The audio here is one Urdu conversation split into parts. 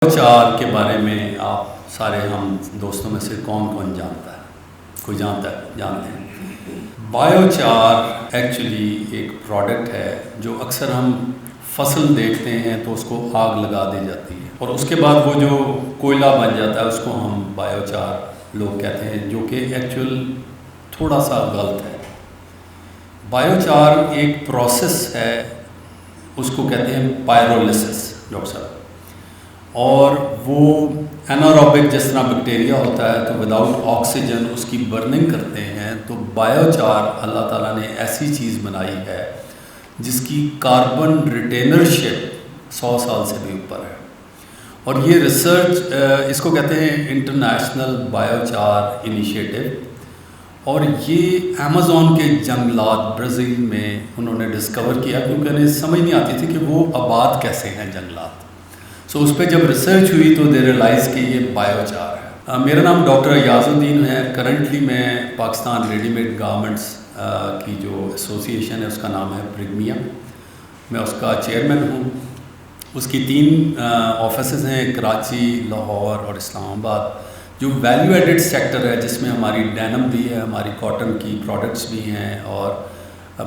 چار کے بارے میں آپ سارے ہم دوستوں میں سے کون جانتا ہے؟ کوئی جانتا ہے؟ جانتے ہیں؟ بایو چار ایکچولی ایک پروڈکٹ ہے جو اکثر ہم فصل دیکھتے ہیں تو اس کو آگ لگا دی جاتی ہے اور اس کے بعد وہ جو کوئلہ بن جاتا ہے اس کو ہم بایو چار لوگ کہتے ہیں، جو کہ ایکچوئل تھوڑا سا غلط ہے۔ بایو چار ایک پروسیس ہے، اس کو کہتے ہیں پائرولیسس ڈاکٹر صاحب، اور وہ انائروبک جس طرح بیکٹیریا ہوتا ہے تو وداؤٹ آکسیجن اس کی برننگ کرتے ہیں۔ تو بایو چار اللہ تعالیٰ نے ایسی چیز بنائی ہے جس کی کاربن ریٹینرشپ 100 سال سے بھی اوپر ہے، اور یہ ریسرچ اس کو کہتے ہیں انٹرنیشنل بایو چار انیشیٹو، اور یہ امیزون کے جنگلات برازیل میں انہوں نے ڈسکور کیا، کیونکہ انہیں سمجھ نہیں آتی تھی کہ وہ آباد کیسے ہیں جنگلات۔ سو اس پہ جب ریسرچ ہوئی تو دے ریلائز کہ یہ بایو چار ہے۔ میرا نام ڈاکٹر ایاز الدین ہے۔ کرنٹلی میں پاکستان ریڈی میڈ گارمنٹس کی جو ایسوسیشن ہے اس کا نام ہے پرگمیا، میں اس کا چیئرمین ہوں۔ اس کی 3 آفیسز ہیں، کراچی، لاہور اور اسلام آباد۔ جو ویلیو ایڈڈ سیکٹر ہے جس میں ہماری ڈینم بھی ہے، ہماری کاٹن کی پروڈکٹس بھی ہیں، اور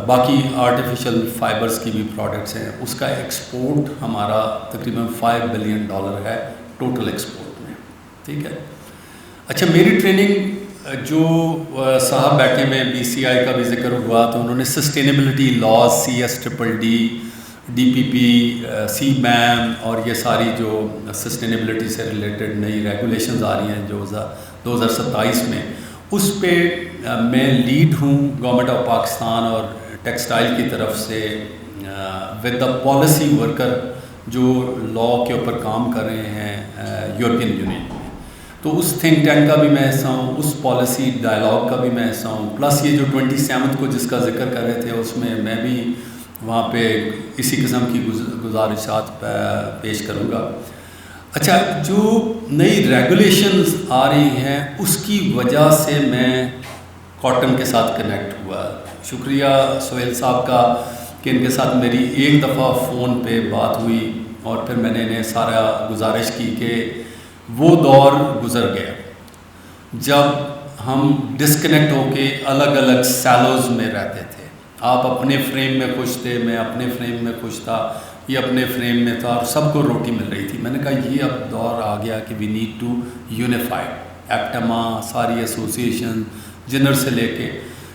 باقی آرٹیفیشل فائبرز کی بھی پروڈکٹس ہیں، اس کا ایکسپورٹ ہمارا تقریباً $5 بلین ہے ٹوٹل ایکسپورٹ میں، ٹھیک ہے۔ اچھا، میری ٹریننگ جو صاحب بیٹھے میں BCI کا بھی ذکر ہوا تو انہوں نے sustainability laws, CSDD، DPP، CBAM اور یہ ساری جو سسٹینیبلٹی سے ریلیٹڈ نئی ریگولیشنز آ رہی ہیں جو 2027 میں، اس پہ میں لیڈ ہوں گورنمنٹ آف پاکستان اور ٹیکسٹائل کی طرف سے ود دا پالیسی ورکر جو لاء کے اوپر کام کر رہے ہیں یورپین یونین میں۔ تو اس تھنک ٹینک کا بھی میں حصہ ہوں، اس پالیسی ڈائلاگ کا بھی میں حصہ ہوں، پلس یہ جو 27 کو جس کا ذکر کر رہے تھے اس میں میں بھی وہاں پہ اسی قسم کی گزارشات پیش کروں گا۔ اچھا، جو نئی ریگولیشنز آ رہی ہیں اس کی وجہ سے میں کاٹن کے ساتھ کنیکٹ ہوا۔ شکریہ سہیل صاحب کا کہ ان کے ساتھ میری ایک دفعہ فون پہ بات ہوئی اور پھر میں نے انہیں سارا گزارش کی کہ وہ دور گزر گیا جب ہم ڈسکنیکٹ ہو کے الگ الگ سیلوز میں رہتے تھے۔ آپ اپنے فریم میں خوش تھے، میں اپنے فریم میں خوش تھا، یہ اپنے فریم میں تھا، اور سب کو روٹی مل رہی تھی۔ میں نے کہا یہ اب دور آ گیا کہ we need to unify, APTMA, ساری ایسوسیشن، جنر سے لے کے،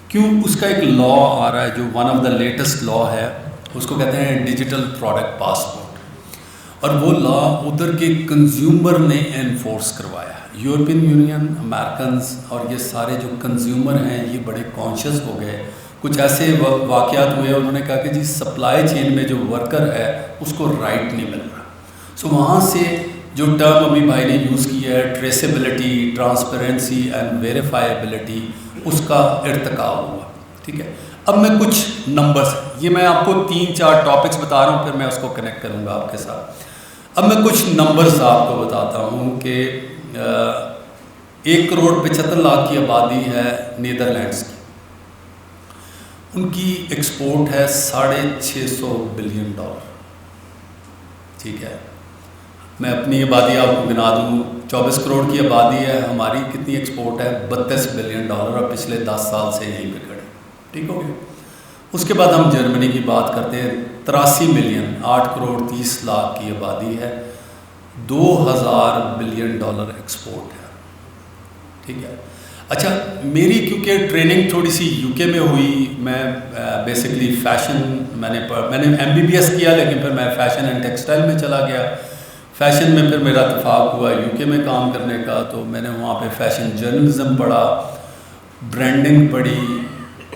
کیوں اس کا ایک لاء آ رہا ہے جو one of the latest law ہے، اس کو کہتے ہیں ڈیجیٹل پروڈکٹ پاسپورٹ، اور وہ لاء ادھر کے کنزیومر نے انفورس کروایا ہے۔ یورپین یونین، امریکنز اور یہ سارے جو کنزیومر ہیں یہ بڑے کانشیس ہو گئے۔ کچھ ایسے واقعات ہوئے، انہوں نے کہا کہ جی سپلائی چین میں جو ورکر ہے اس کو رائٹ نہیں مل رہا۔ سو وہاں سے جو ٹرم ابھی بھائی نے یوز کی ہے ٹریسیبلٹی، ٹرانسپیرنسی اینڈ ویریفائیبلٹی، اس کا ارتکاب ہوا، ٹھیک ہے۔ اب میں کچھ نمبرز، یہ میں آپ کو 3-4 ٹاپکس بتا رہا ہوں، پھر میں اس کو کنیکٹ کروں گا آپ کے ساتھ۔ اب میں کچھ نمبرز آپ کو بتاتا ہوں کہ 1,75,00,000 کی آبادی ہے نیدرلینڈس کی، ان کی ایکسپورٹ ہے $650 بلین، ٹھیک ہے۔ میں اپنی آبادی آپ کو گنا دوں، 24 کروڑ کی آبادی ہے، ہماری کتنی ایکسپورٹ ہے؟ $32 بلین، اور پچھلے 10 سال سے یہیں پہ کھڑے، ٹھیک ہو گیا۔ اس کے بعد ہم جرمنی کی بات کرتے ہیں، 83 ملین، 8 کروڑ 30 لاکھ کی آبادی ہے، $2000 بلین ایکسپورٹ ہے، ٹھیک ہے۔ اچھا، میری کیونکہ ٹریننگ تھوڑی سی UK میں ہوئی، میں بیسکلی فیشن میں نے MBBS کیا، لیکن پھر میں فیشن اینڈ ٹیکسٹائل میں چلا گیا۔ فیشن میں پھر میرا اتفاق ہوا UK میں کام کرنے کا، تو میں نے وہاں پہ فیشن جرنلزم پڑھا، برانڈنگ پڑھی،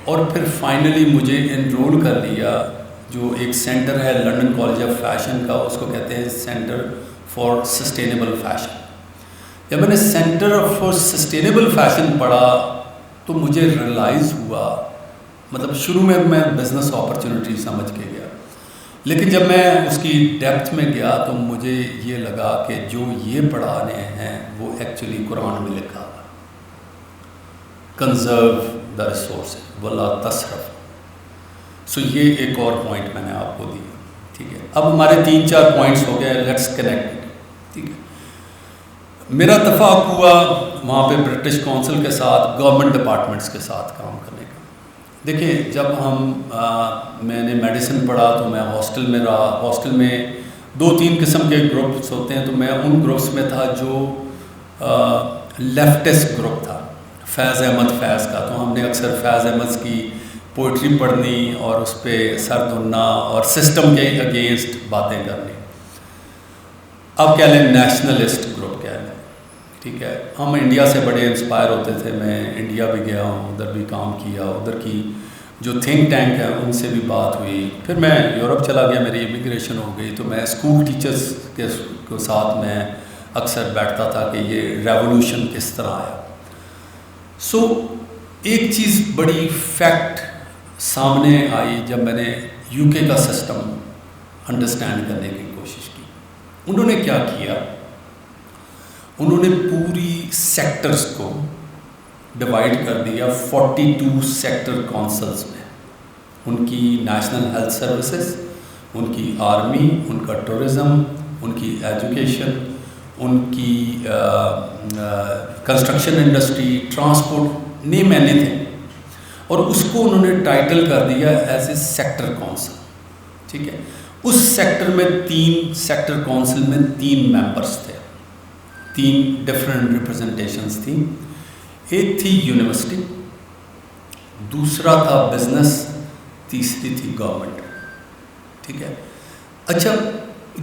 اور پھر فائنلی مجھے انرول کر لیا جو ایک سینٹر ہے لنڈن کالج آف فیشن کا، اس کو کہتے ہیں سینٹر فار سسٹینیبل فیشن۔ جب میں نے سینٹر فار سسٹینیبل فیشن پڑھا تو مجھے ریئلائز ہوا، مطلب شروع میں بزنس اپرچونٹی سمجھ کے گیا، لیکن جب میں اس کی ڈیپتھ میں گیا تو مجھے یہ لگا کہ جو یہ پڑھانے ہیں وہ ایکچولی قرآن میں لکھا ہوا، کنزرو دا ریسورس ولا تصرف۔ سو یہ ایک اور پوائنٹ میں نے آپ کو دیا، ٹھیک ہے۔ اب ہمارے 3-4 پوائنٹس ہو گئے، لیٹس کنیکٹ، ٹھیک ہے۔ میرا اتفاق ہوا وہاں پہ برٹش کونسل کے ساتھ گورنمنٹ ڈپارٹمنٹس کے ساتھ کام کرنے کا. دیکھیں جب میں نے میڈیسن پڑھا تو میں ہاسٹل میں رہا. ہاسٹل میں 2-3 قسم کے گروپس ہوتے ہیں, تو میں ان گروپس میں تھا جو لیفٹسٹ گروپ تھا, فیض احمد فیض کا. تو ہم نے اکثر فیض احمد کی پوئٹری پڑھنی اور اس پہ سر دھننا اور سسٹم کے اگینسٹ باتیں کرنی. اب کہہ لیں نیشنلسٹ گروپ کہہ لیں, ٹھیک ہے. ہم انڈیا سے بڑے انسپائر ہوتے تھے. میں انڈیا بھی گیا ہوں, ادھر بھی کام کیا, ادھر کی جو تھنک ٹینک ہے ان سے بھی بات ہوئی. پھر میں یورپ چلا گیا, میری امیگریشن ہو گئی, تو میں اسکول ٹیچرس کے ساتھ میں اکثر بیٹھتا تھا کہ یہ ریولوشن کس طرح آیا. سو ایک چیز بڑی فیکٹ سامنے آئی جب میں نے یو کے کا سسٹم انڈرسٹینڈ کرنے کی کوشش کی. انہوں نے کیا کیا, انہوں نے پوری سیکٹرز کو ڈیوائڈ کر دیا 42 سیکٹر کونسلز میں. ان کی نیشنل ہیلتھ سروسز, ان کی آرمی, ان کا ٹورزم, ان کی ایجوکیشن, ان کی construction industry, transport, name any thing. اور اس کو انہوں نے ٹائٹل کر دیا ایز اے سیکٹر کونسل, ٹھیک ہے. اس سیکٹر میں 3 سیکٹر کونسل میں 3 ممبرس تھے, 3 ڈفرینٹ ریپرزنٹیشنز تھیں. ایک تھی یونیورسٹی, دوسرا تھا بزنس, تیسری تھی گورنمنٹ, ٹھیک ہے. اچھا,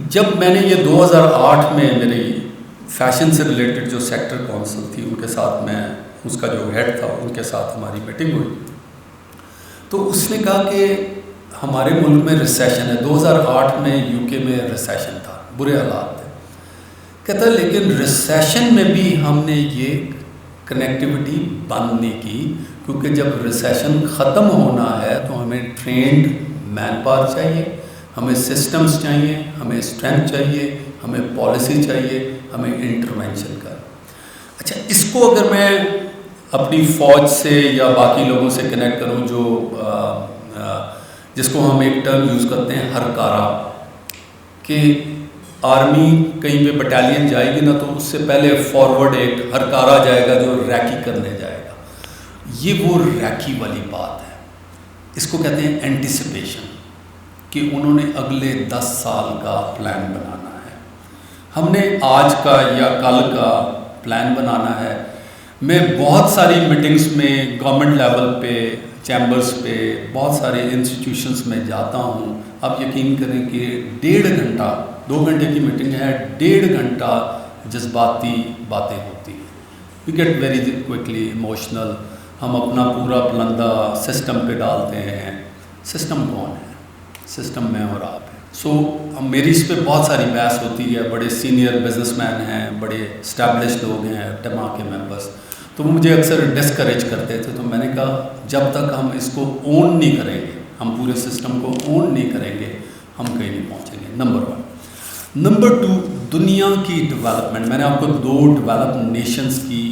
جب میں نے یہ 2008 میں میری فیشن سے ریلیٹڈ جو سیکٹر کونسل تھی ان کے ساتھ, میں اس کا جو ہیڈ تھا ان کے ساتھ ہماری میٹنگ ہوئی, تو اس نے کہا کہ ہمارے ملک میں ریسیشن ہے. 2008 میں یو کے میں ریسیشن تھا, برے حالات تھے. کہتا ہے لیکن ریسیشن میں بھی ہم نے یہ کنیکٹیوٹی بند نہیں کی, کیونکہ جب ریسیشن ختم ہونا ہے تو ہمیں ٹرینڈ مین پاور چاہیے, ہمیں سسٹمز چاہیے, ہمیں اسٹرینتھ چاہیے, ہمیں پالیسی چاہیے, ہمیں انٹرونشن کا. اچھا, اس کو اگر میں اپنی فوج سے یا باقی لوگوں سے کنیکٹ کروں, جو جس کو ہم ایک ٹرم یوز کرتے ہیں ہرکارا, کہ آرمی کہیں پہ بٹالین جائے گی نا تو اس سے پہلے فارورڈ ایک ہرکارا جائے گا جو ریکی کرنے جائے گا. یہ وہ ریکی والی بات ہے. اس کو کہتے ہیں اینٹیسپیشن, کہ انہوں نے اگلے 10 سال کا پلان بنانا ہے. ہم نے آج کا یا کل کا پلان بنانا ہے. میں بہت ساری میٹنگز میں گورنمنٹ لیول پہ, چیمبرز پہ, بہت سارے انسٹیٹیوشنز میں جاتا ہوں. آپ یقین کریں کہ 1.5 گھنٹہ, 2 گھنٹے کی میٹنگ ہے, 1.5 گھنٹہ جذباتی باتیں ہوتی ہیں. We get very quickly emotional. ہم اپنا پورا پلندہ سسٹم پہ ڈالتے ہیں. سسٹم کون ہے؟ سسٹم میں اور آپ ہیں. سو میری اس پہ بہت ساری بحث ہوتی ہے. بڑے سینئر بزنس مین ہیں, بڑے اسٹیبلش لوگ ہیں, ٹما کے ممبرس, تو وہ مجھے اکثر ڈسکریج کرتے تھے. تو میں نے کہا جب تک ہم اس کو اون نہیں کریں گے, ہم پورے سسٹم کو اون نہیں کریں گے, ہم کہیں نہیں پہنچیں گے. نمبر 1. نمبر 2, دنیا کی ڈیولپمنٹ. میں نے آپ کو 2 ڈیولپ نیشنز کی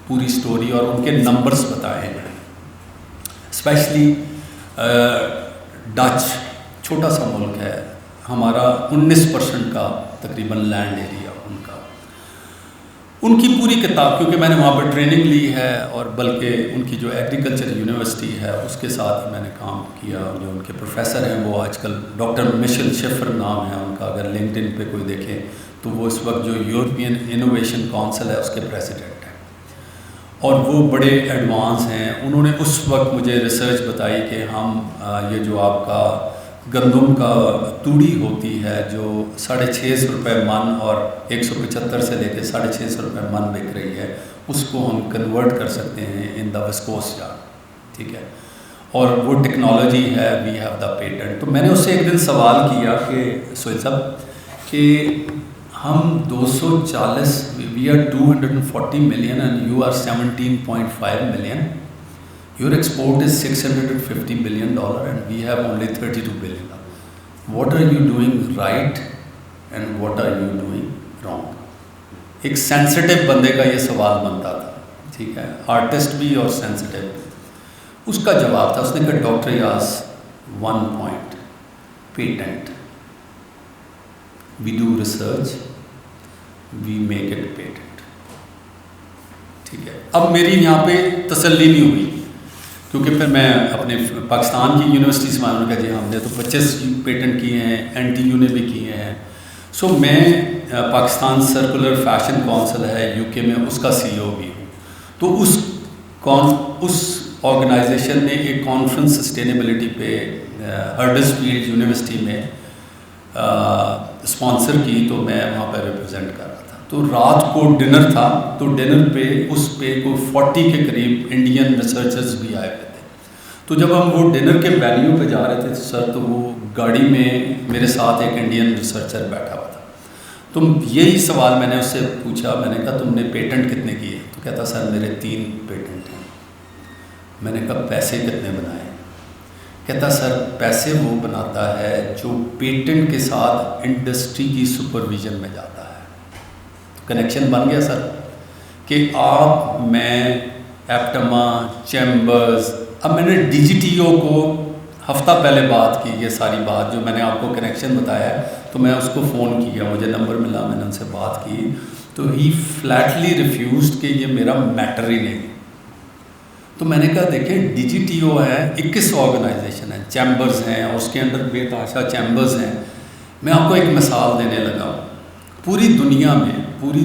پوری سٹوری اور ان کے نمبرز بتائے ہیں. اسپیشلی ڈچ چھوٹا سا ملک ہے, ہمارا 19% کا تقریباً لینڈ ایریا ان کا. ان کی پوری کتاب, کیونکہ میں نے وہاں پر ٹریننگ لی ہے, اور بلکہ ان کی جو ایگریکلچر یونیورسٹی ہے اس کے ساتھ میں نے کام کیا. جو ان کے پروفیسر ہیں وہ آج کل ڈاکٹر مشل شیفر نام ہے ان کا, اگر لنکڈ ان پہ کوئی دیکھے تو وہ اس وقت جو یورپین انوویشن کونسل ہے اس کے پریزیڈنٹ ہیں, اور وہ بڑے ایڈوانس ہیں. انہوں نے اس وقت مجھے ریسرچ بتائی کہ ہم یہ جو آپ کا گندم کا توڑی ہوتی ہے جو 650 روپے من اور 175 سے لے کے 650 روپے من بک رہی ہے, اس کو ہم کنورٹ کر سکتے ہیں ان دا وسکوس یارن, ٹھیک ہے. اور وہ ٹیکنالوجی ہے, وی ہیو دا پیٹنٹ. تو میں نے اس سے ایک دن سوال کیا کہ سہیل صاحب کہ ہم 240, we are 240 million and you are 17.5 million. Your export is $650 billion and we have only $32 billion. What are you doing right and what are you doing wrong? ایک سینسٹیو بندے کا یہ سوال بنتا تھا, ٹھیک ہے, آرٹسٹ بھی اور سینسٹیو بھی. اس کا جواب تھا, اس نے کہا doctor Yas, 1 point, patent. We do research, we make it patent. اب میری یہاں پہ تسلی نہیں ہوئی، کیونکہ پھر میں اپنے پاکستان کی یونیورسٹی سے معلوم کیا جی ہم نے تو 25 پیٹنٹ کیے ہیں، این ٹی یو نے بھی کیے ہیں. سو میں پاکستان سرکولر فیشن کونسل ہے یو کے میں، اس کا سی او بھی ہوں. تو اس آرگنائزیشن نے ایک کانفرنس سسٹینیبلٹی پہ ہرڈس فیلڈ یونیورسٹی میں اسپانسر کی، تو میں وہاں پہ ریپرزینٹ کر رہا تھا. تو رات کو ڈنر تھا، تو ڈنر پہ اس پہ کوئی 40 کے قریب انڈین ریسرچرز بھی آئے ہوئے تھے. تو جب ہم وہ ڈنر کے وینیو پہ جا رہے تھے سر، تو وہ گاڑی میں میرے ساتھ ایک انڈین ریسرچر بیٹھا ہوا تھا. تو یہی سوال میں نے اس سے پوچھا، میں نے کہا تم نے پیٹنٹ کتنے کیے؟ تو کہتا سر میرے 3 پیٹنٹ ہیں. میں نے کہا پیسے کتنے بنائے؟ کہتا سر پیسے وہ بناتا ہے جو پیٹنٹ کے ساتھ انڈسٹری کی سپرویژن میں جاتا ہے. کنیکشن بن گیا سر کہ آپ میں ایپٹما چیمبرز. اب میں نے ڈی جی ٹی او کو ہفتہ پہلے بات کی، یہ ساری بات جو میں نے آپ کو کنیکشن بتایا ہے، تو میں اس کو فون کیا، مجھے نمبر ملا، میں نے ان سے بات کی، تو ہی فلیٹلی ریفیوزڈ کہ یہ میرا میٹر ہی نہیں. تو میں نے کہا دیکھیں ڈی جی ٹی او ہے، 21 آرگنائزیشن ہیں، چیمبرز ہیں، اور اس کے اندر بے تحاشا چیمبرز ہیں. میں آپ کو ایک مثال دینے لگا ہوں. پوری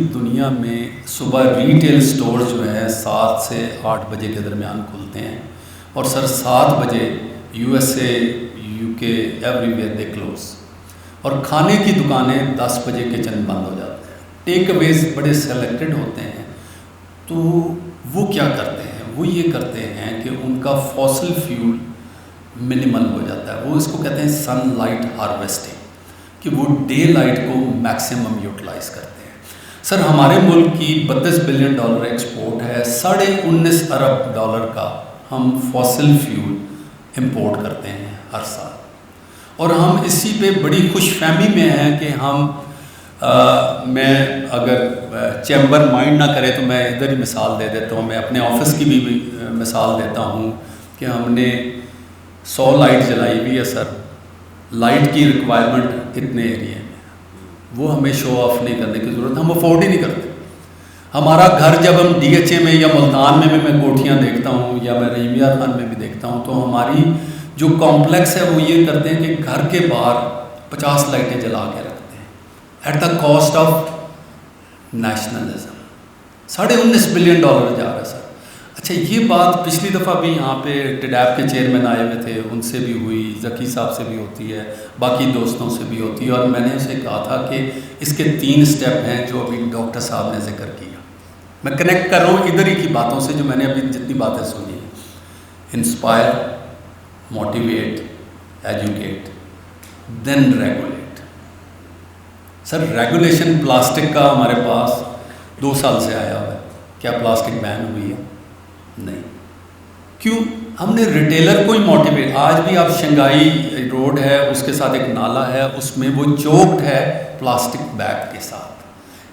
دنیا میں صبح ریٹیل سٹور جو ہیں 7 سے 8 بجے کے درمیان کھلتے ہیں، اور سر 7 بجے یو ایس اے، یو کے، ایوری ویئر دے کلوز. اور کھانے کی دکانیں 10 بجے کچن بند ہو جاتے ہیں. ٹیک اویز بڑے سلیکٹڈ ہوتے ہیں. تو وہ کیا کرتے ہیں؟ وہ یہ کرتے ہیں کہ ان کا فوسل فیول منیمل ہو جاتا ہے. وہ اس کو کہتے ہیں سن لائٹ ہارویسٹنگ، کہ وہ ڈے لائٹ کو میکسیمم یوٹیلائز کرتے ہیں. سر ہمارے ملک کی $32 بلین ایکسپورٹ ہے، $19.5 ارب کا ہم فوسل فیول امپورٹ کرتے ہیں ہر سال. اور ہم اسی پہ بڑی خوش فہمی میں ہیں کہ ہم میں اگر چیمبر مائنڈ نہ کرے تو میں ادھر ہی مثال دے دیتا ہوں. میں اپنے آفس کی بھی مثال دیتا ہوں کہ ہم نے 100 لائٹ جلائی ہوئی ہے سر. لائٹ کی ریکوائرمنٹ اتنے ایریے میں، وہ ہمیں شو آف نہیں کرنے کی ضرورت، ہم افورڈ ہی نہیں کرتے. ہمارا گھر جب ہم ڈی ایچ اے میں یا ملتان میں کوٹھیاں دیکھتا ہوں، یا میں رحیم یار خان میں بھی دیکھتا ہوں، تو ہماری جو کمپلیکس ہے وہ یہ کرتے ہیں کہ گھر کے باہر 50 لائٹیں جلا کے رکھتے ہیں at the cost of nationalism. $19.5 billion جا رہا ہے سر. اچھا یہ بات پچھلی دفعہ بھی یہاں پہ ٹڈیپ کے چیئرمین آئے ہوئے تھے، ان سے بھی ہوئی، ذکی صاحب سے بھی ہوتی ہے، باقی دوستوں سے بھی ہوتی ہے. اور میں نے اسے کہا تھا کہ اس کے 3 سٹیپ ہیں جو ابھی ڈاکٹر صاحب نے ذکر کیا. میں کنیکٹ کر رہا ہوں ادھر ہی کی باتوں سے جو میں نے ابھی جتنی باتیں سنی. انسپائر، موٹیویٹ، ایجوکیٹ، دین ریگولیٹ. سر ریگولیشن پلاسٹک کا ہمارے پاس 2 سال سے آیا ہوا ہے. کیا پلاسٹک بین ہوئی ہے؟ نہیں. کیوں؟ ہم نے ریٹیلر کو ہی موٹیویٹ. آج بھی آپ شنگھائی روڈ ہے، اس کے ساتھ ایک نالا ہے، اس میں وہ چوکڈ ہے پلاسٹک بیگ کے ساتھ.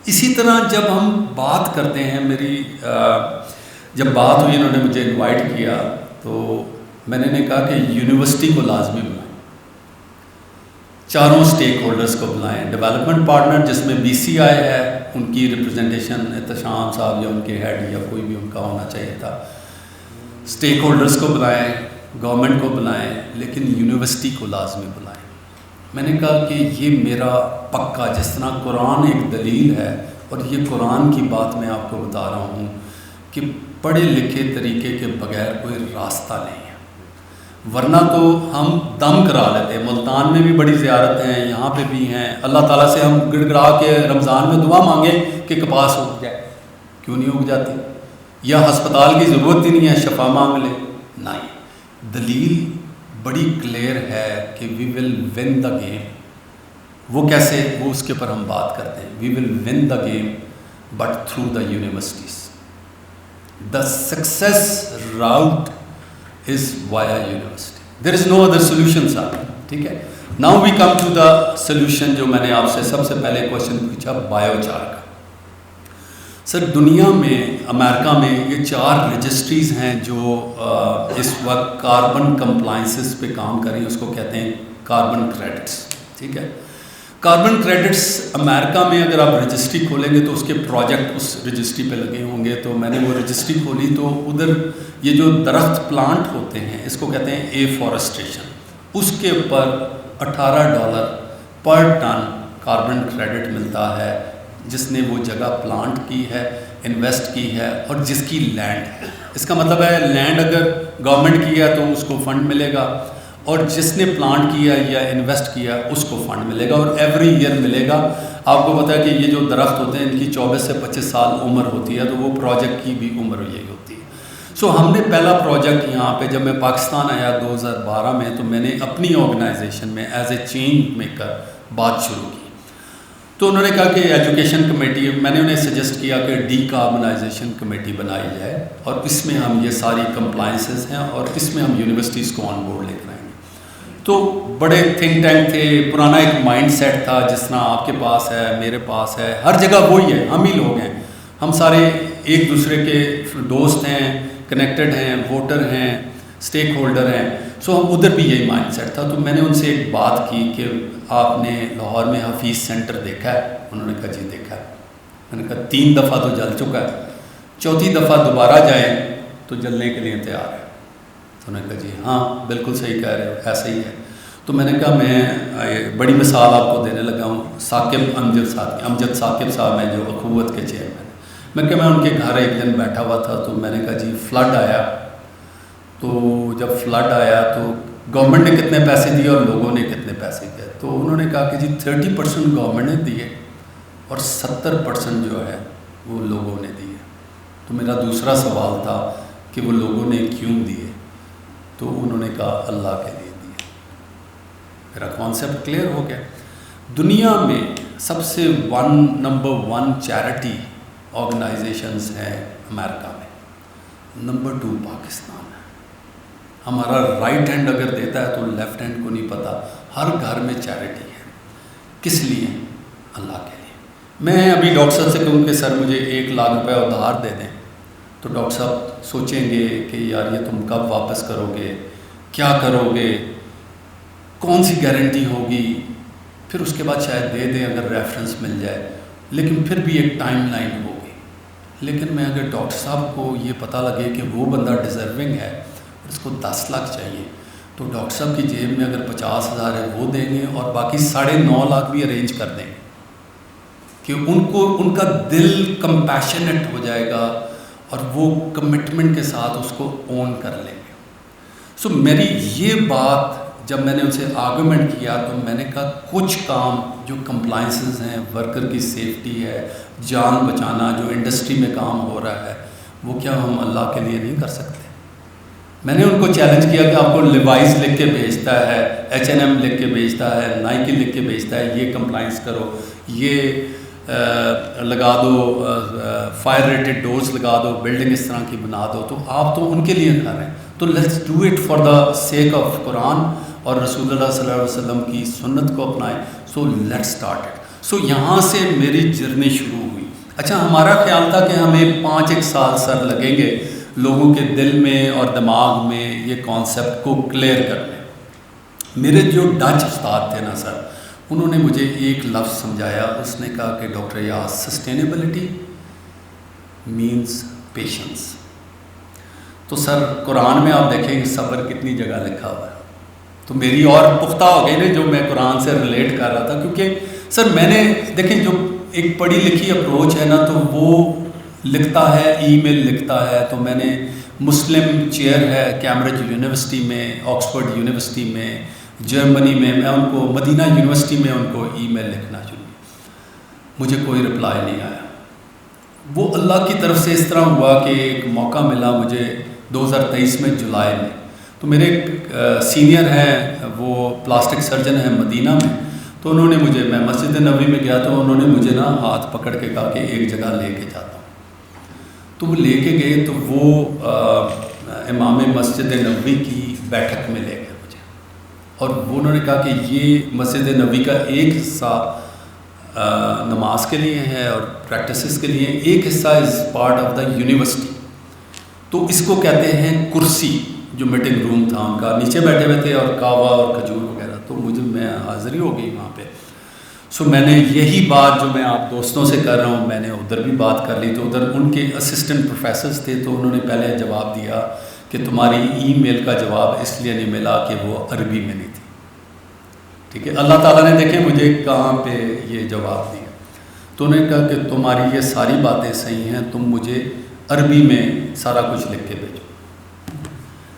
اسی طرح جب ہم بات کرتے ہیں، میری جب بات ہوئی، انہوں نے مجھے انوائٹ کیا، تو میں نے کہا کہ یونیورسٹی کو لازمی بلائیں، 4 اسٹیک ہولڈرز کو بلائیں. ڈیولپمنٹ پارٹنر جس میں بی سی آئی ہے، ان کی ریپرزنٹیشن احتشام صاحب یا ان کے ہیڈ یا کوئی بھی ان کا ہونا چاہیے تھا. اسٹیک ہولڈرز کو بلائیں، گورنمنٹ کو بلائیں، لیکن یونیورسٹی کو لازمی بلائیں. میں نے کہا کہ یہ میرا پکا، جس طرح قرآن ایک دلیل ہے، اور یہ قرآن کی بات میں آپ کو بتا رہا ہوں کہ پڑھے لکھے طریقے کے بغیر کوئی راستہ نہیں ہے. ورنہ تو ہم دم کرا لیتے. ملتان میں بھی بڑی زیارت ہیں، یہاں پہ بھی ہیں. اللہ تعالیٰ سے ہم گڑ گڑا کے رمضان میں دعا مانگیں کہ کپاس اگ جائے، کیوں نہیں اگ جاتی؟ یا ہسپتال کی ضرورت ہی نہیں ہے، شفا مانگ لے. نہیں، دلیل بڑی کلیئر ہے کہ وی ول ون دا گیم. وہ کیسے؟ وہ اس کے اوپر ہم بات کرتے ہیں. We will win the game but through the universities. The success route is via university. There is no other solution صاحب. ٹھیک ہے، now we come to the solution جو میں نے آپ سے سب سے پہلے کوشچن پوچھا بایوچار کا. سر دنیا میں، امریکہ میں یہ 4 رجسٹریز ہیں جو اس وقت کاربن کمپلائنسز پہ کام کر رہی ہیں. اس کو کہتے ہیں کاربن کریڈٹس. ٹھیک ہے، کاربن کریڈٹس امریکہ میں اگر آپ رجسٹری کھولیں گے تو اس کے پروجیکٹ اس رجسٹری پہ لگے ہوں گے. تو میں نے وہ رجسٹری کھولی تو ادھر یہ جو درخت پلانٹ ہوتے ہیں اس کو کہتے ہیں ایفورسٹریشن, اس کے اوپر $18 پر ٹن کاربن کریڈٹ ملتا ہے جس نے وہ جگہ پلانٹ کی ہے, انویسٹ کی ہے اور جس کی لینڈ ہے. اس کا مطلب ہے لینڈ اگر گورنمنٹ کی ہے تو اس کو فنڈ ملے گا, اور جس نے پلانٹ کیا یا انویسٹ کیا اس کو فنڈ ملے گا, اور ایوری ایئر ملے گا. آپ کو پتہ ہے کہ یہ جو درخت ہوتے ہیں ان کی 24 سے 25 سال عمر ہوتی ہے, تو وہ پروجیکٹ کی بھی عمر یہی ہوتی ہے. سو ہم نے پہلا پروجیکٹ یہاں پہ جب میں پاکستان آیا 2012 میں, تو میں نے اپنی آرگنائزیشن میں ایز اے چینج میکر بات شروع کی. تو انہوں نے کہا کہ ایجوکیشن کمیٹی, میں نے انہیں سجیسٹ کیا کہ ڈی کاربنائزیشن کمیٹی بنائی جائے, اور اس میں ہم یہ ساری کمپلائنسز ہیں اور اس میں ہم یونیورسٹیز کو آن بورڈ لے کر آئیں گے. تو بڑے تھنک ٹینک تھے, پرانا ایک مائنڈ سیٹ تھا جس طرح آپ کے پاس ہے, میرے پاس ہے, ہر جگہ وہی ہے, ہم ہی لوگ ہیں, ہم سارے ایک دوسرے کے دوست ہیں, کنیکٹڈ ہیں, ووٹر ہیں, اسٹیک ہولڈر ہیں. سو ہم ادھر بھی یہی مائنڈ سیٹ تھا. تو میں نے ان سے ایک بات کی کہ آپ نے لاہور میں حفیظ سینٹر دیکھا ہے؟ انہوں نے کہا جی دیکھا ہے. میں نے کہا 3 دفعہ تو جل چکا ہے, 4تھی دفعہ دوبارہ جائیں تو جلنے کے لیے تیار ہے. تو انہوں نے کہا جی ہاں بالکل صحیح کہہ رہے ہو, ایسا ہی ہے. تو میں نے کہا میں بڑی مثال آپ کو دینے لگا ہوں, امجد ثاقب صاحب ہیں جو اخوت کے چیئرمین. میں کہ میں ان کے گھر ایک دن بیٹھا ہوا تھا, تو میں نے کہا جی فلڈ آیا, تو جب فلڈ آیا تو گورنمنٹ نے کتنے پیسے دیے اور لوگوں نے کتنے پیسے دیے؟ تو انہوں نے کہا کہ جی 30% گورنمنٹ نے دیے اور 70% جو ہے وہ لوگوں نے دیے. تو میرا دوسرا سوال تھا کہ وہ لوگوں نے کیوں دیے؟ تو انہوں نے کہا اللہ کے لیے دیے. میرا کانسیپٹ کلیئر ہو گیا. دنیا میں سب سے نمبر 1 چیریٹی آرگنائزیشنز ہیں امریکہ میں, نمبر 2 پاکستان ہے. ہمارا رائٹ ہینڈ اگر دیتا ہے تو لیفٹ ہینڈ کو نہیں پتہ. ہر گھر میں چیریٹی ہے. کس لیے؟ اللہ کے لیے. میں ابھی ڈاکٹر صاحب سے کہوں کہ سر مجھے 1 لاکھ روپے ادھار دے دیں, تو ڈاکٹر صاحب سوچیں گے کہ یار یہ تم کب واپس کرو گے, کیا کرو گے, کون سی گارنٹی ہوگی. پھر اس کے بعد شاید دے دیں اگر ریفرنس مل جائے, لیکن پھر بھی ایک ٹائم لائن ہوگی. لیکن میں اگر ڈاکٹر صاحب کو یہ پتہ لگے کہ وہ بندہ ڈیزرونگ ہے, اس کو 10 لاکھ چاہیے, تو ڈاکٹر صاحب کی جیب میں اگر 50,000 ہے وہ دیں گے, اور باقی 9.5 لاکھ بھی ارینج کر دیں گے کہ ان کا دل کمپیشنیٹ ہو جائے گا اور وہ کمٹمنٹ کے ساتھ اس کو اون کر لیں گے. سو میری یہ بات جب میں نے ان سے آرگومنٹ کیا تو میں نے کہا کچھ کام جو کمپلائنسز ہیں, ورکر کی سیفٹی ہے, جان بچانا جو انڈسٹری میں کام ہو رہا ہے, وہ کیا ہم اللہ کے لیے نہیں کر سکتے؟ میں نے ان کو چیلنج کیا کہ آپ کو لیوائز لکھ کے بھیجتا ہے, H&M لکھ کے بھیجتا ہے, نائکی لکھ کے بھیجتا ہے, یہ کمپلائنس کرو, یہ لگا دو, فائر ریٹڈ ڈورز لگا دو, بلڈنگ اس طرح کی بنا دو, تو آپ تو ان کے لیے کر رہے ہیں. تو let's do it for the sake of Quran اور رسول اللہ صلی اللہ علیہ وسلم کی سنت کو اپنائیں. So let's start it. So یہاں سے میری جرنی شروع ہوئی. اچھا, ہمارا خیال تھا کہ ہمیں 5-1 سال سر لگیں گے لوگوں کے دل میں اور دماغ میں یہ کانسیپٹ کو کلیئر کرنے. میرے جو ڈچ استاد تھے نا سر, انہوں نے مجھے ایک لفظ سمجھایا. اس نے کہا کہ doctor Ayaz, sustainability means patience. تو سر قرآن میں آپ دیکھیں گے صبر کتنی جگہ لکھا ہوا ہے. تو میری اور پختہ ہو گئی نا جو میں قرآن سے ریلیٹ کر رہا تھا, کیونکہ سر میں نے دیکھیں جو ایک پڑھی لکھی اپروچ ہے نا, تو وہ لکھتا ہے, ای میل لکھتا ہے. تو میں نے مسلم چیئر ہے کیمبرج یونیورسٹی میں, آکسفورڈ یونیورسٹی میں, جرمنی میں ان کو مدینہ یونیورسٹی میں ان کو ای میل لکھنا چاہیے. مجھے کوئی رپلائی نہیں آیا. وہ اللہ کی طرف سے اس طرح ہوا کہ ایک موقع ملا مجھے 2023 میں جولائی میں. تو میرے ایک سینئر ہیں, وہ پلاسٹک سرجن ہیں مدینہ میں. تو انہوں نے مجھے, میں مسجد نبوی میں گیا تو انہوں نے مجھے نا ہاتھ پکڑ کے کہا کہ ایک جگہ لے کے جاتا ہوں. تو وہ لے کے گئے, تو وہ امام مسجد نبوی کی بیٹھک میں لے گئے مجھے, اور وہ انہوں نے کہا کہ یہ مسجد نبوی کا ایک حصہ نماز کے لیے ہے اور پریکٹسز کے لیے, ایک حصہ is part of the university. تو اس کو کہتے ہیں کرسی. جو میٹنگ روم تھا ان کا, نیچے بیٹھے ہوئے تھے اور کعوہ اور کھجور وغیرہ. تو میں حاضری ہو گئی وہاں پہ. سو میں نے یہی بات جو میں آپ دوستوں سے کر رہا ہوں میں نے ادھر بھی بات کر لی. تو ادھر ان کے اسسٹنٹ پروفیسرز تھے تو انہوں نے پہلے جواب دیا کہ تمہاری ای میل کا جواب اس لیے نہیں ملا کہ وہ عربی میں نہیں تھی. ٹھیک ہے, اللہ تعالیٰ نے دیکھیں مجھے کہاں پہ یہ جواب دیا. تو انہوں نے کہا کہ تمہاری یہ ساری باتیں صحیح ہیں, تم مجھے عربی میں سارا کچھ لکھ کے بھیجو.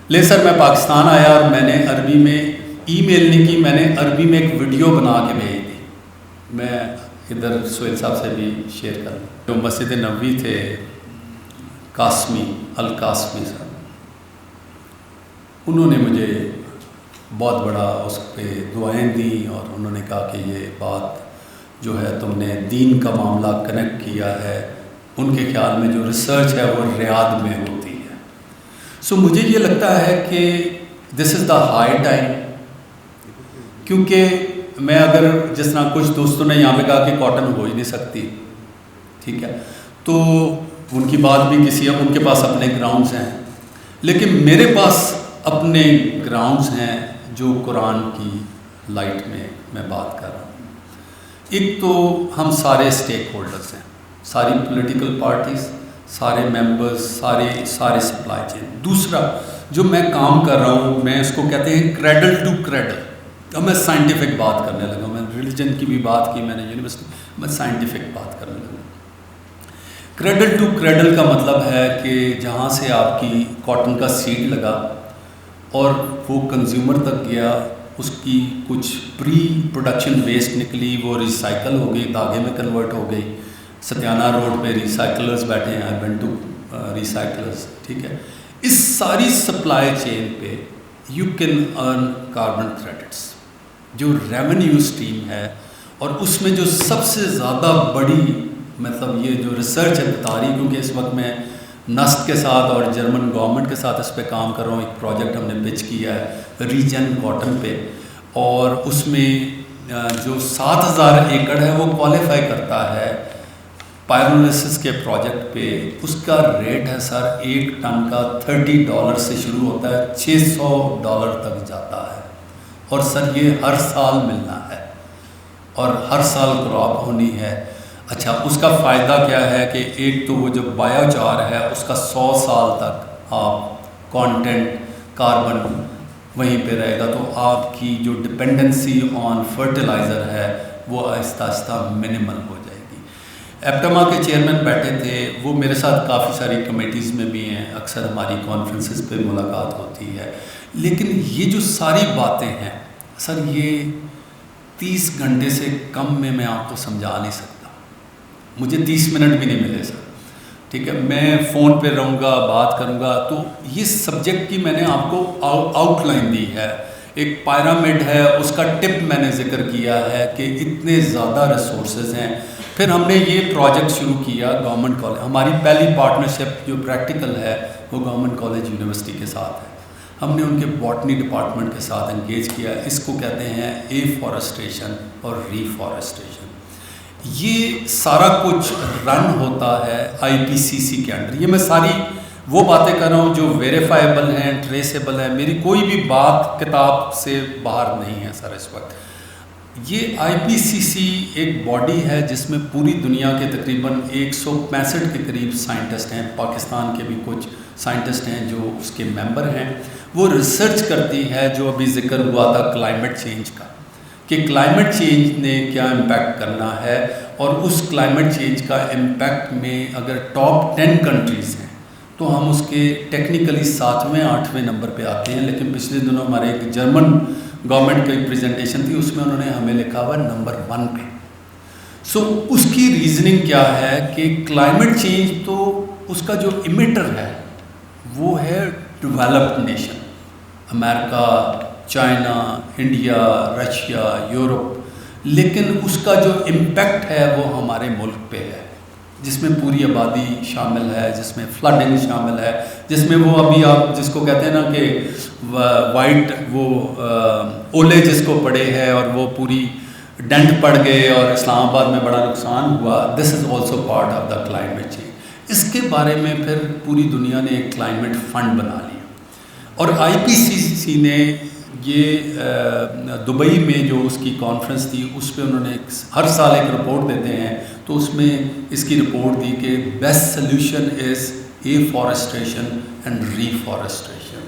لے سر میں پاکستان آیا اور میں نے عربی میں ای میل نہیں کی, میں نے عربی میں ایک ویڈیو بنا کے بھیج دی. میں ادھر سہیل صاحب سے بھی شیئر کر لوں. جو مسجد نبوی تھے قاسمی القاسمی صاحب, انہوں نے مجھے بہت بڑا اس پہ دعائیں دیں اور انہوں نے کہا کہ یہ بات جو ہے تم نے دین کا معاملہ کنیکٹ کیا ہے. ان کے خیال میں جو ریسرچ ہے وہ ریاض میں ہوتی ہے. سو مجھے یہ لگتا ہے کہ this is the high time, کیونکہ میں اگر جس طرح کچھ دوستوں نے یہاں پہ کہا کہ کاٹن ہو ہی نہیں سکتی, ٹھیک ہے, تو ان کی بات بھی کسی ہے, ان کے پاس اپنے گراؤنڈز ہیں, لیکن میرے پاس اپنے گراؤنڈز ہیں جو قرآن کی لائٹ میں بات کر رہا ہوں. ایک تو ہم سارے اسٹیک ہولڈرز ہیں, ساری پولیٹیکل پارٹیز, سارے ممبرز, سارے سپلائی چین. دوسرا جو میں کام کر رہا ہوں میں اس کو کہتے ہیں کریڈل ٹو کریڈل. اب میں سائنٹیفک بات کرنے لگا, میں ریلیجن کی بھی بات کی میں نے یونیورسٹی, میں سائنٹیفک بات کرنے لگا. کریڈل ٹو کریڈل کا مطلب ہے کہ جہاں سے آپ کی کاٹن کا سیڈ لگا اور وہ کنزیومر تک گیا, اس کی کچھ پری پروڈکشن ویسٹ نکلی, وہ ریسائیکل ہو گئی, دھاگے میں کنورٹ ہو گئی. ستیانہ روڈ پہ ریسائیکلرز بیٹھے ہیں, آئی وینٹ ٹو ریسائیکلرز, ٹھیک ہے. اس ساری سپلائی چین پہ you can earn carbon credits, جو ریونیو اسٹریم ہے. اور اس میں جو سب سے زیادہ بڑی مطلب یہ جو ریسرچ ہے بتا رہی, کیونکہ اس وقت میں نسٹ کے ساتھ اور جرمن گورنمنٹ کے ساتھ اس پہ کام کر رہا ہوں. ایک پروجیکٹ ہم نے پچ کیا ہے ریجن کاٹن پہ, اور اس میں جو 7,000 ایکڑ ہے وہ کوالیفائی کرتا ہے پائرولسس کے پروجیکٹ پہ. اس کا ریٹ ہے سر ایک ٹن کا $30 سے شروع ہوتا ہے, $600 تک جاتا ہے. اور سر یہ ہر سال ملنا ہے اور ہر سال کراپ ہونی ہے. اچھا, اس کا فائدہ کیا ہے کہ ایک تو وہ جو بایو چار ہے اس کا 100 سال تک آپ کانٹینٹ کاربن وہیں پہ رہے گا, تو آپ کی جو ڈپینڈنسی آن فرٹیلائزر ہے وہ آہستہ آہستہ منیمل ہو جائے گی. ایپٹما کے چیئرمین بیٹھے تھے, وہ میرے ساتھ کافی ساری کمیٹیز میں بھی ہیں, اکثر ہماری کانفرنسز پہ ملاقات ہوتی ہے. لیکن یہ جو ساری باتیں ہیں سر, یہ 30 گھنٹے سے کم میں آپ کو سمجھا نہیں سکتا. مجھے 30 منٹ بھی نہیں ملے سر, ٹھیک ہے. میں فون پہ رہوں گا, بات کروں گا. تو یہ سبجیکٹ کی میں نے آپ کو آؤٹ لائن دی ہے. ایک پیرامڈ ہے, اس کا ٹپ میں نے ذکر کیا ہے کہ اتنے زیادہ ریسورسز ہیں. پھر ہم نے یہ پروجیکٹ شروع کیا گورنمنٹ کالج. ہماری پہلی پارٹنرشپ جو پریکٹیکل ہے وہ گورنمنٹ کالج یونیورسٹی کے ساتھ ہے. ہم نے ان کے باٹنی ڈپارٹمنٹ کے ساتھ انگیج کیا. اس کو کہتے ہیں ایفورسٹریشن اور ریفورسٹریشن. یہ سارا کچھ رن ہوتا ہے IPCC کے انڈر. یہ میں ساری وہ باتیں کر رہا ہوں جو ویریفائبل ہیں, ٹریسیبل ہیں. میری کوئی بھی بات کتاب سے باہر نہیں ہے سر اس وقت. یہ IPCC ایک باڈی ہے جس میں پوری دنیا کے تقریباً 165 کے قریب سائنٹسٹ ہیں. پاکستان کے بھی کچھ سائنٹسٹ ہیں جو اس کے ممبر ہیں. وہ ریسرچ کرتی ہے جو ابھی ذکر ہوا تھا کلائمیٹ چینج کا, کہ کلائمیٹ چینج نے کیا امپیکٹ کرنا ہے. اور اس کلائمیٹ چینج کا امپیکٹ میں اگر ٹاپ 10 کنٹریز ہیں تو ہم اس کے ٹیکنیکلی 7ویں 8ویں نمبر پہ آتے ہیں. لیکن پچھلے دنوں ہمارے ایک جرمن گورنمنٹ کی پریزنٹیشن تھی, اس میں انہوں نے ہمیں لکھا ہوا نمبر 1 پہ. سو اس کی ریزننگ کیا ہے کہ کلائمیٹ چینج تو اس کا جو ایمیٹر ہے وہ ہے ڈیولپڈ نیشن, امریکہ, چائنا, انڈیا, رشیا, یورپ. لیکن اس کا جو امپیکٹ ہے وہ ہمارے ملک پہ ہے, جس میں پوری آبادی شامل ہے, جس میں فلڈنگ شامل ہے, جس میں وہ ابھی آپ جس کو کہتے ہیں نا کہ وائٹ وہ اولے جس کو پڑے ہے اور وہ پوری ڈنٹ پڑ گئے اور اسلام آباد میں بڑا نقصان ہوا. This is also part of the climate change. اس کے بارے میں پھر پوری دنیا نے ایک کلائمیٹ فنڈ بنا لیا, اور IPCC نے یہ دبئی میں جو اس کی کانفرنس تھی اس پہ انہوں نے ہر سال ایک رپورٹ دیتے ہیں، تو اس میں اس کی رپورٹ دی کہ best solution is afforestation and reforestation.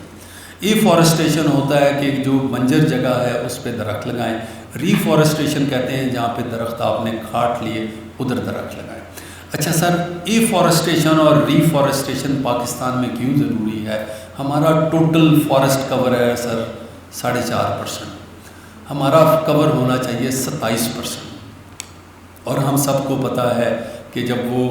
Afforestation ہوتا ہے کہ جو بنجر جگہ ہے اس پہ درخت لگائیں، ریفارسٹریشن کہتے ہیں جہاں پہ درخت آپ نے کاٹ لیے ادھر درخت لگائیں۔ اچھا سر، ایفارسٹریشن اور ریفارسٹریشن پاکستان میں کیوں ضروری ہے؟ ہمارا ٹوٹل فارسٹ کور ہے سر 4.5%، ہمارا کور ہونا چاہیے 27%، اور ہم سب کو پتہ ہے کہ جب وہ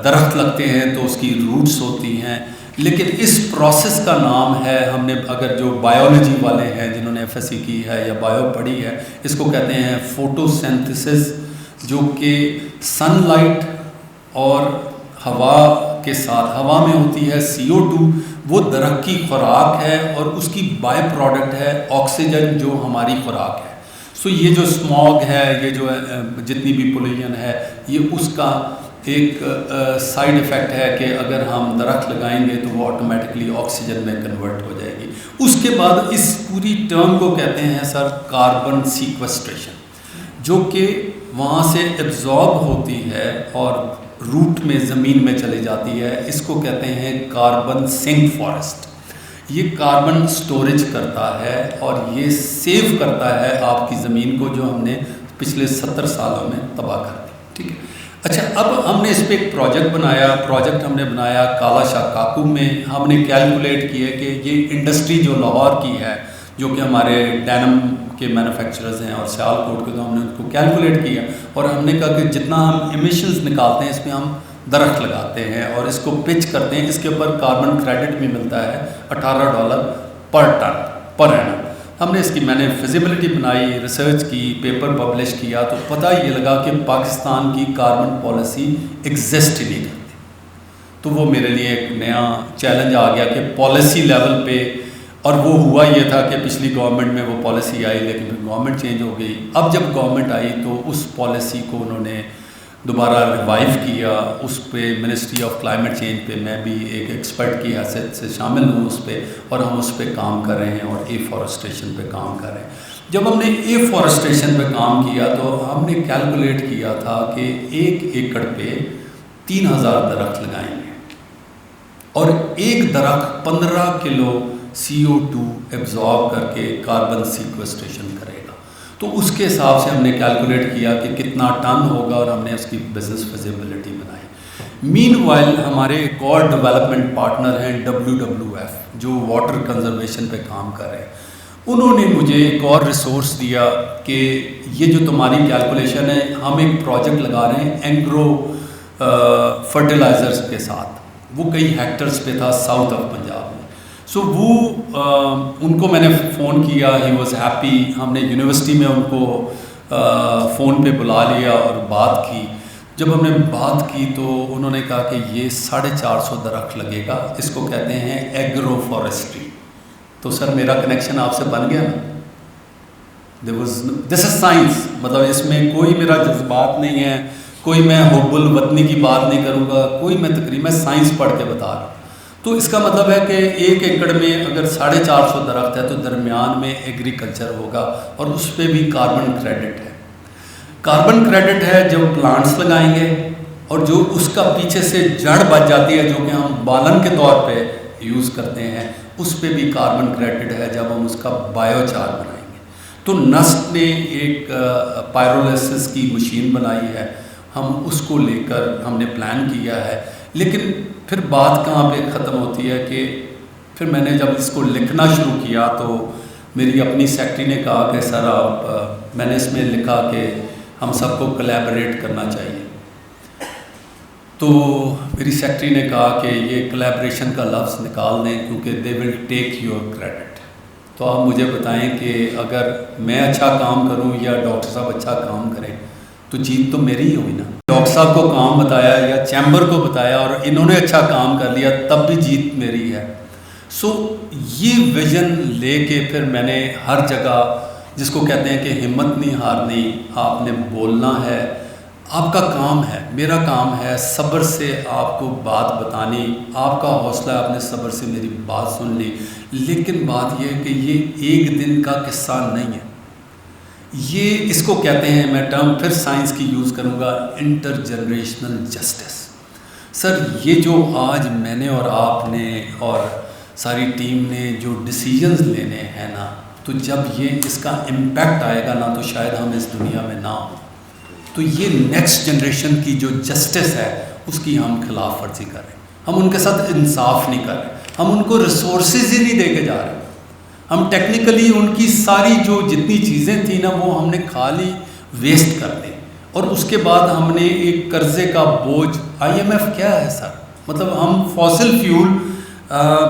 درخت لگتے ہیں تو اس کی روٹس ہوتی ہیں، لیکن اس پروسیس کا نام ہے، ہم نے اگر جو بایولوجی والے ہیں جنہوں نے ایف ایس سی کی ہے یا بایو پڑھی ہے، اس کو کہتے ہیں فوٹو سینتھسس، جو کہ سن لائٹ اور ہوا کے ساتھ، ہوا میں ہوتی ہے CO2، وہ درخت کی خوراک ہے اور اس کی بائی پروڈکٹ ہے آکسیجن جو ہماری خوراک ہے۔ سو یہ جو اسموگ ہے، یہ جو جتنی بھی پولوشن ہے، یہ اس کا ایک سائیڈ ایفیکٹ ہے کہ اگر ہم درخت لگائیں گے تو وہ آٹومیٹکلی آکسیجن میں کنورٹ ہو جائے گی۔ اس کے بعد اس پوری ٹرم کو کہتے ہیں سر کاربن سیکوسٹریشن، جو کہ وہاں سے ایبزارب ہوتی ہے اور روٹ میں زمین میں چلے جاتی ہے، اس کو کہتے ہیں کاربن سنک فارسٹ۔ یہ کاربن سٹوریج کرتا ہے اور یہ سیو کرتا ہے آپ کی زمین کو، جو ہم نے پچھلے 70 سالوں میں تباہ کر دی، ٹھیک ہے۔ اچھا، اب ہم نے اس پہ ایک پروجیکٹ ہم نے بنایا کالا شاہ کاکو میں۔ ہم نے کیلکولیٹ کیا کہ یہ انڈسٹری جو لاہور کی ہے، جو کہ ہمارے ڈینم کے مینوفیکچررز ہیں اور سیال کوٹ کے، تو ہم نے اس کو کیلکولیٹ کیا اور ہم نے کہا کہ جتنا ہم ایمیشنز نکالتے ہیں اس میں ہم درخت لگاتے ہیں اور اس کو پچ کرتے ہیں، اس کے اوپر کاربن کریڈٹ بھی ملتا ہے $18 پر ٹن پر اینم۔ ہم نے اس کی، میں نے فیزیبلٹی بنائی، ریسرچ کی، پیپر پبلش کیا، تو پتہ یہ لگا کہ پاکستان کی کاربن پالیسی ایگزسٹ ہی نہیں کرتی۔ تو وہ میرے لیے ایک نیا چیلنج آ گیا کہ پالیسی لیول پہ، اور وہ ہوا یہ تھا کہ پچھلی گورنمنٹ میں وہ پالیسی آئی، لیکن پھر گورنمنٹ چینج ہو گئی۔ اب جب گورنمنٹ آئی تو اس پالیسی کو انہوں نے دوبارہ ریوائیو کیا، اس پہ منسٹری آف کلائمیٹ چینج پہ میں بھی ایک ایکسپرٹ کی حیثیت سے شامل ہوں اس پہ، اور ہم اس پہ کام کر رہے ہیں اور ایفارسٹریشن پہ کام کر رہے ہیں۔ جب ہم نے ایفارسٹریشن پہ کام کیا تو ہم نے کیلکولیٹ کیا تھا کہ 1 ایکڑ پہ 3000 درخت لگائیں گے اور ایک درخت 15 کلو CO2 ایبزارب کر کے کاربن سیکوسٹریشن کرے گا۔ تو اس کے حساب سے ہم نے کیلکولیٹ کیا کہ کتنا ٹن ہوگا اور ہم نے اس کی بزنس فیزیبلٹی بنائی۔ مین وائل ہمارے ایک اور ڈیولپمنٹ پارٹنر ہیں WWF، جو واٹر کنزرویشن پہ کام کر رہے ہیں۔ انہوں نے مجھے ایک اور ریسورس دیا کہ یہ جو تمہاری کیلکولیشن ہے، ہم ایک پروجیکٹ لگا رہے ہیں اینگرو فرٹیلائزرز کے ساتھ، وہ کئی ہیکٹرز پہ تھا ساؤتھ آف پنجاب میں۔ سو وہ ان کو میں نے فون کیا، ہی واز ہیپی۔ ہم نے یونیورسٹی میں ان کو فون پہ بلا لیا اور بات کی۔ جب ہم نے بات کی تو انہوں نے کہا کہ یہ 450 درخت لگے گا، اس کو کہتے ہیں ایگرو فارسٹری۔ تو سر میرا کنیکشن آپ سے بن گیا نا، دس از سائنس، مطلب اس میں کوئی میرا جذبات نہیں ہے، کوئی میں حب الوطنی کی بات نہیں کروں گا، کوئی میں تقریباً سائنس پڑھ کے بتا رہا ہوں۔ تو اس کا مطلب ہے کہ 1 ایکڑ میں اگر 450 درخت ہے تو درمیان میں ایگریکلچر ہوگا، اور اس پہ بھی کاربن کریڈٹ ہے۔ کاربن کریڈٹ ہے جو پلانٹس لگائیں گے، اور جو اس کا پیچھے سے جڑ بچ جاتی ہے جو کہ ہم بالن کے طور پہ یوز کرتے ہیں، اس پہ بھی کاربن کریڈٹ ہے جب ہم اس کا بایو چار بنائیں گے۔ تو نسٹ نے ایک پائرولیسس کی مشین بنائی ہے، ہم اس کو لے کر ہم نے پلان کیا ہے۔ لیکن پھر بات کہاں پہ ختم ہوتی ہے کہ پھر میں نے جب اس کو لکھنا شروع کیا تو میری اپنی سیکٹری نے کہا کہ سر آپ، میں نے اس میں لکھا کہ ہم سب کو کلیبریٹ کرنا چاہیے۔ تو میری سیکٹری نے کہا کہ یہ کلیبریشن کا لفظ نکال دیں کیونکہ دے ول ٹیک یور کریڈٹ۔ تو آپ مجھے بتائیں کہ اگر میں اچھا کام کروں یا ڈاکٹر صاحب اچھا کام کریں تو جیت تو میری ہی ہوئی نا۔ ڈاکٹر صاحب کو کام بتایا یا چیمبر کو بتایا اور انہوں نے اچھا کام کر لیا تب بھی جیت میری ہے۔ سو یہ ویژن لے کے پھر میں نے ہر جگہ، جس کو کہتے ہیں کہ ہمت نہیں ہارنی، آپ نے بولنا ہے، آپ کا کام ہے، میرا کام ہے صبر سے آپ کو بات بتانی. آپ کا حوصلہ ہے، آپ نے صبر سے میری بات سن لی. لیکن بات یہ ہے کہ یہ ایک دن کا قصہ نہیں ہے. یہ اس کو کہتے ہیں، میں ٹرم پھر سائنس کی یوز کروں گا، انٹر جنریشنل جسٹس. سر یہ جو آج میں نے اور آپ نے اور ساری ٹیم نے جو ڈیسیجنز لینے ہیں نا، تو جب یہ اس کا امپیکٹ آئے گا نا، تو شاید ہم اس دنیا میں نہ ہوں. تو یہ نیکسٹ جنریشن کی جو جسٹس ہے اس کی ہم خلاف ورزی کر رہے ہیں. ہم ان کے ساتھ انصاف نہیں کر رہے. ہم ان کو ریسورسز ہی نہیں دے کے جا رہے. ہم ٹیکنیکلی ان کی ساری جو جتنی چیزیں تھیں نا، وہ ہم نے خالی ویسٹ کر دی. اور اس کے بعد ہم نے ایک قرضے کا بوجھ. IMF کیا ہے سر؟ مطلب ہم فاسل فیول،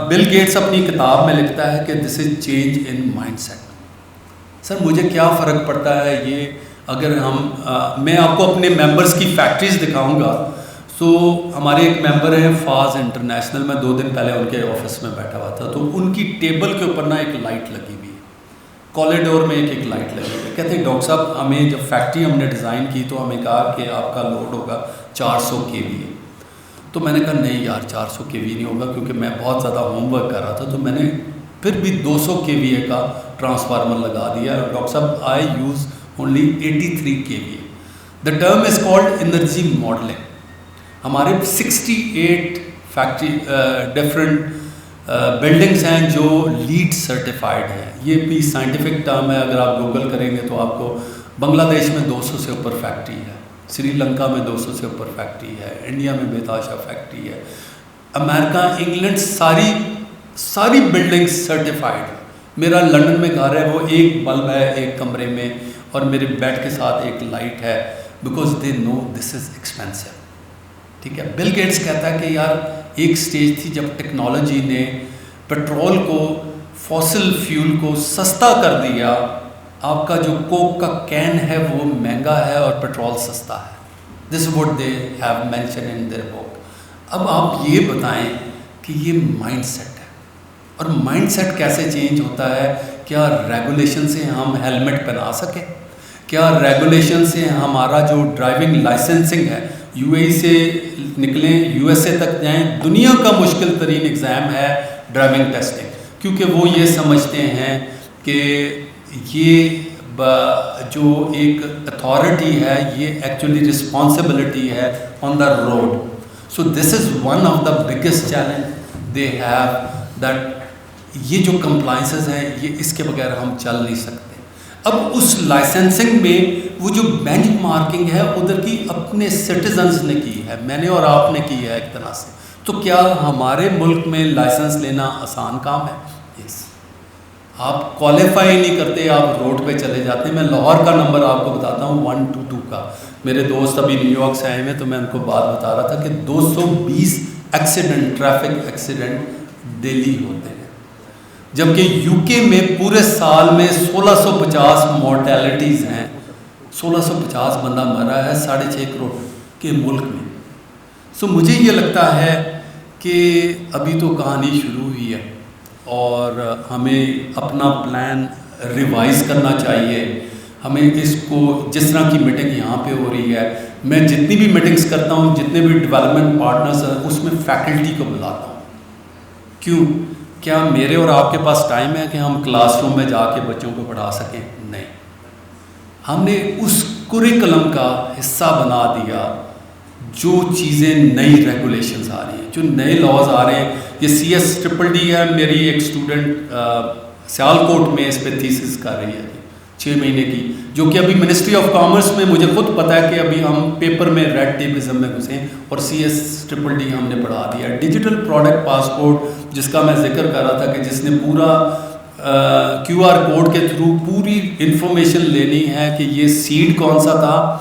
بل گیٹس اپنی کتاب میں لکھتا ہے کہ this is change in mindset. Sir مجھے کیا فرق پڑتا ہے یہ اگر میں آپ کو اپنے ممبرز کی فیکٹریز دکھاؤں گا. سو ہمارے ایک ممبر ہیں فاز انٹرنیشنل، میں 2 دن پہلے ان کے آفس میں بیٹھا ہوا تھا، تو ان کی ٹیبل کے اوپر نا ایک لائٹ لگی ہوئی ہے، کوریڈور میں ایک لائٹ لگی ہوئی ہے. کہتے ہیں ڈاکٹر صاحب ہمیں جب فیکٹری ہم نے ڈیزائن کی تو ہمیں کہا کہ آپ کا لوڈ ہوگا 400 kVA. تو میں نے کہا نہیں یار 400 kVA نہیں ہوگا، کیونکہ میں بہت زیادہ ہوم ورک کر رہا تھا. تو میں نے پھر بھی 200 kVA کا ٹرانسفارمر لگا دیا. اور ڈاکٹر صاحب آئی use only 83 kVA. The term is called energy modeling. ہمارے 68 فیکٹری ڈفرینٹ بلڈنگس ہیں جو لیڈ سرٹیفائڈ ہیں. یہ بھی سائنٹیفک ٹرم ہے، اگر آپ گوگل کریں گے تو آپ کو بنگلہ دیش میں 200 سے اوپر فیکٹری ہے، سری لنکا میں 200 سے اوپر فیکٹری ہے، انڈیا میں بےتحاشا فیکٹری ہے، امریکہ انگلینڈ ساری بلڈنگ سرٹیفائڈ. میرا لنڈن میں گھر ہے، وہ ایک بلب ہے ایک کمرے میں، اور میرے بیڈ کے ساتھ ایک لائٹ ہے، because they know this is expensive. ٹھیک ہے. بل گیٹس کہتا ہے کہ یار ایک سٹیج تھی جب ٹیکنالوجی نے پیٹرول کو، فاسل فیول کو سستا کر دیا. آپ کا جو کوک کا کین ہے وہ مہنگا ہے اور پیٹرول سستا ہے. دس is what they have mentioned in their book. اب آپ یہ بتائیں کہ یہ مائنڈ سیٹ ہے، اور مائنڈ سیٹ کیسے چینج ہوتا ہے؟ کیا ریگولیشن سے ہم ہیلمٹ پہنا سکیں؟ کیا ریگولیشن سے ہمارا جو ڈرائیونگ لائسنسنگ ہے، UAE سے نکلیں USA تک جائیں، دنیا کا مشکل ترین ایگزام ہے ڈرائیونگ ٹیسٹنگ، کیونکہ وہ یہ سمجھتے ہیں کہ یہ جو ایک اتھارٹی ہے یہ ایکچولی رسپانسبلٹی ہے on the road. So this is one of the biggest challenge they have, that یہ جو کمپلائنسز ہیں یہ اس کے بغیر ہم چل نہیں سکتے. اب اس لائسنسنگ میں وہ جو بینچ مارکنگ ہے ادھر کی اپنے سٹیزنز نے کی ہے، میں نے اور آپ نے کی ہے ایک طرح سے. تو کیا ہمارے ملک میں لائسنس لینا آسان کام ہے؟ یس. آپ کوالیفائی نہیں کرتے، آپ روڈ پہ چلے جاتے ہیں. میں لاہور کا نمبر آپ کو بتاتا ہوں 122 کا. میرے دوست ابھی نیو یارک سے آئے ہوئے، تو میں ان کو بات بتا رہا تھا کہ 220 ایکسیڈنٹ، ٹریفک ایکسیڈنٹ ڈیلی ہوتے ہیں، جبکہ UK میں پورے سال میں 1650 مورٹیلٹیز ہیں. 1650 بندہ مرا ہے 6.5 کروڑ کے ملک میں. سو مجھے یہ لگتا ہے کہ ابھی تو کہانی شروع ہوئی ہے، اور ہمیں اپنا پلان ریوائز کرنا چاہیے. ہمیں اس کو، جس طرح کی میٹنگ یہاں پہ ہو رہی ہے، میں جتنی بھی میٹنگز کرتا ہوں، جتنے بھی ڈیولپمنٹ پارٹنرز ہیں، اس میں فیکلٹی کو بلاتا ہوں. کیوں؟ کیا میرے اور آپ کے پاس ٹائم ہے کہ ہم کلاس روم میں جا کے بچوں کو پڑھا سکیں؟ نہیں. ہم نے اس کریکلم کا حصہ بنا دیا جو چیزیں نئی ریگولیشنز آ رہی ہیں، جو نئے لاز آ رہے ہیں. یہ CS-DD ہے، میری ایک اسٹوڈنٹ سیالکوٹ میں اس پہ تھیسس کر رہی ہے 6 مہینے کی، جو کہ ابھی منسٹری آف کامرس میں، مجھے خود پتہ ہے کہ ابھی ہم پیپر میں ریڈ ٹیپزم میں گھسیں، اور CS-DD ہم نے پڑھا دیا. ڈیجیٹل پروڈکٹ پاسپورٹ، جس کا میں ذکر کر رہا تھا کہ جس نے پورا QR کوڈ کے تھرو پوری انفارمیشن لینی ہے کہ یہ سیڈ کون سا تھا،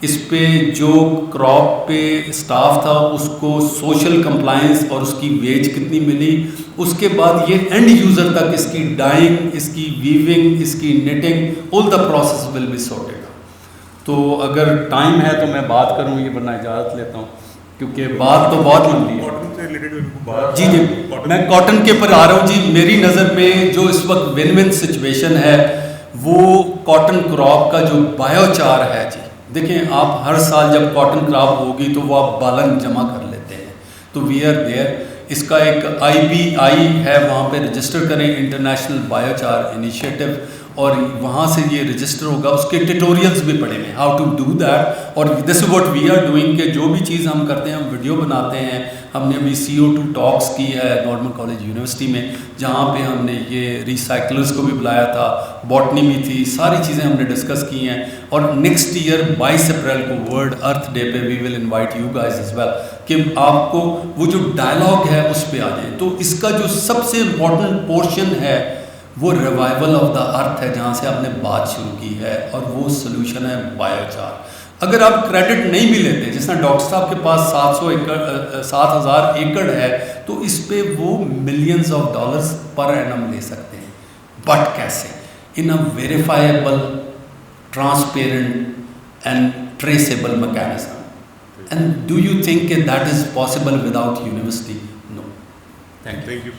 اس پہ جو کراپ پہ سٹاف تھا اس کو سوشل کمپلائنس اور اس کی ویج کتنی ملی، اس کے بعد یہ اینڈ یوزر تک اس کی ڈائنگ، اس کی ویونگ، اس کی netting, all the process will be sorted. تو اگر ٹائم ہے تو میں بات کروں، یہ ورنہ اجازت لیتا ہوں کیونکہ بات تو بہت لمبی ہے. جی میں کاٹن کے پر آ رہا ہوں. جی میری نظر میں جو اس وقت ون ون سچویشن ہے وہ کاٹن کراپ کا جو بایو چار ہے، جی دیکھیں آپ ہر سال جب کاٹن کراپ ہوگی تو وہ آپ بالن جمع کر لیتے ہیں, تو وی آر دیئر. اس کا ایک IBI ہے, وہاں پہ رجسٹر کریں, انٹرنیشنل بایوچار انیشیٹو, اور وہاں سے یہ رجسٹر ہوگا. اس کے ٹیٹوریلز بھی پڑھے ہوئے ہاؤ ٹو ڈو دیٹ. اور this is what we are doing, کہ جو بھی چیز ہم کرتے ہیں ہم ویڈیو بناتے ہیں. ہم نے ابھی CO2 ٹاکس کی ہے گورنمنٹ کالج یونیورسٹی میں, جہاں پہ ہم نے یہ ریسائکلرز کو بھی بلایا تھا, باٹنی بھی تھی, ساری چیزیں ہم نے ڈسکس کی ہیں. اور نیکسٹ ایئر 22 اپریل کو ورلڈ ارتھ ڈے پہ we will invite you guys as well, کہ آپ کو وہ جو ڈائلاگ ہے اس پہ آ جائیں. تو اس کا جو سب سے امپورٹنٹ پورشن ہے وہ ریوائول آف دا ارتھ ہے, جہاں سے آپ نے بات شروع کی ہے, اور وہ سلوشن ہے بایوچار. اگر آپ کریڈٹ نہیں بھی لیتے, جس طرح ڈاکٹر صاحب کے پاس 7,000 ایکڑ ہے, تو اس پہ وہ ملینز آف ڈالرز پر اینم لے سکتے ہیں. بٹ کیسے؟ In a verifiable, transparent and traceable mechanism. And do you think that is possible without university? No. Thank you.